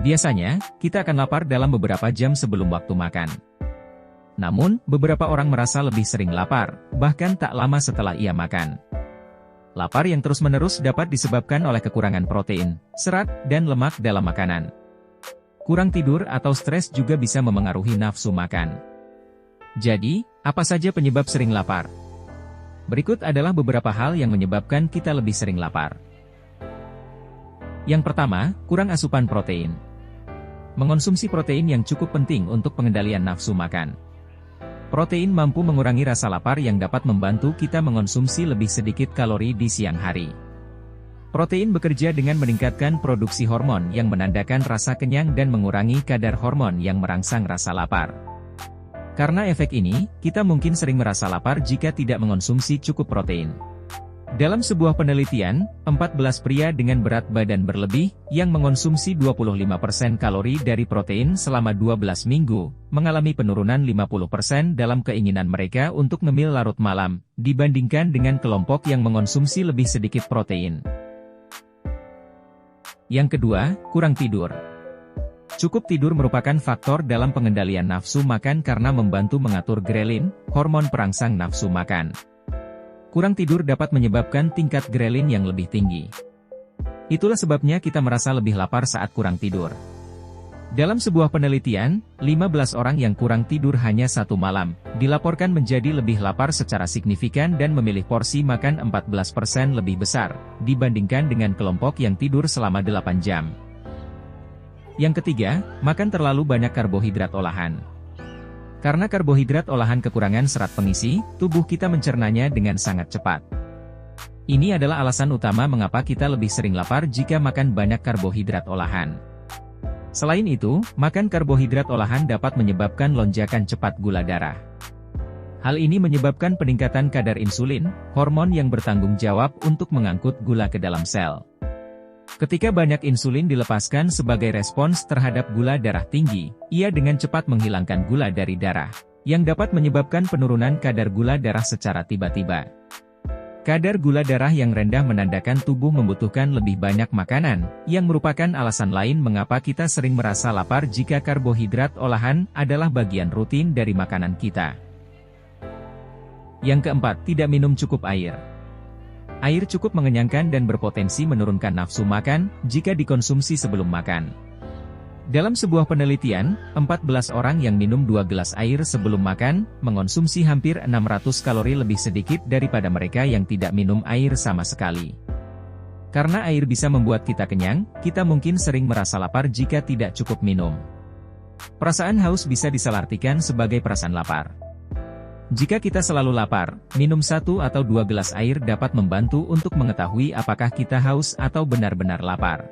Biasanya, kita akan lapar dalam beberapa jam sebelum waktu makan. Namun, beberapa orang merasa lebih sering lapar, bahkan tak lama setelah ia makan. Lapar yang terus-menerus dapat disebabkan oleh kekurangan protein, serat, dan lemak dalam makanan. Kurang tidur atau stres juga bisa memengaruhi nafsu makan. Jadi, apa saja penyebab sering lapar? Berikut adalah beberapa hal yang menyebabkan kita lebih sering lapar. Yang pertama, kurang asupan protein. Mengonsumsi protein yang cukup penting untuk pengendalian nafsu makan. Protein mampu mengurangi rasa lapar yang dapat membantu kita mengonsumsi lebih sedikit kalori di siang hari. Protein bekerja dengan meningkatkan produksi hormon yang menandakan rasa kenyang dan mengurangi kadar hormon yang merangsang rasa lapar. Karena efek ini, kita mungkin sering merasa lapar jika tidak mengonsumsi cukup protein. Dalam sebuah penelitian, 14 pria dengan berat badan berlebih, yang mengonsumsi 25% kalori dari protein selama 12 minggu, mengalami penurunan 50% dalam keinginan mereka untuk ngemil larut malam, dibandingkan dengan kelompok yang mengonsumsi lebih sedikit protein. Yang kedua, kurang tidur. Cukup tidur merupakan faktor dalam pengendalian nafsu makan karena membantu mengatur grelin, hormon perangsang nafsu makan. Kurang tidur dapat menyebabkan tingkat grelin yang lebih tinggi. Itulah sebabnya kita merasa lebih lapar saat kurang tidur. Dalam sebuah penelitian, 15 orang yang kurang tidur hanya satu malam, dilaporkan menjadi lebih lapar secara signifikan dan memilih porsi makan 14% lebih besar, dibandingkan dengan kelompok yang tidur selama 8 jam. Yang ketiga, makan terlalu banyak karbohidrat olahan. Karena karbohidrat olahan kekurangan serat pengisi, tubuh kita mencernanya dengan sangat cepat. Ini adalah alasan utama mengapa kita lebih sering lapar jika makan banyak karbohidrat olahan. Selain itu, makan karbohidrat olahan dapat menyebabkan lonjakan cepat gula darah. Hal ini menyebabkan peningkatan kadar insulin, hormon yang bertanggung jawab untuk mengangkut gula ke dalam sel. Ketika banyak insulin dilepaskan sebagai respons terhadap gula darah tinggi, ia dengan cepat menghilangkan gula dari darah, yang dapat menyebabkan penurunan kadar gula darah secara tiba-tiba. Kadar gula darah yang rendah menandakan tubuh membutuhkan lebih banyak makanan, yang merupakan alasan lain mengapa kita sering merasa lapar jika karbohidrat olahan adalah bagian rutin dari makanan kita. Yang keempat, tidak minum cukup air. Air cukup mengenyangkan dan berpotensi menurunkan nafsu makan jika dikonsumsi sebelum makan. Dalam sebuah penelitian, 14 orang yang minum 2 gelas air sebelum makan, mengonsumsi hampir 600 kalori lebih sedikit daripada mereka yang tidak minum air sama sekali. Karena air bisa membuat kita kenyang, kita mungkin sering merasa lapar jika tidak cukup minum. Perasaan haus bisa disalahartikan sebagai perasaan lapar. Jika kita selalu lapar, minum 1 atau 2 gelas air dapat membantu untuk mengetahui apakah kita haus atau benar-benar lapar.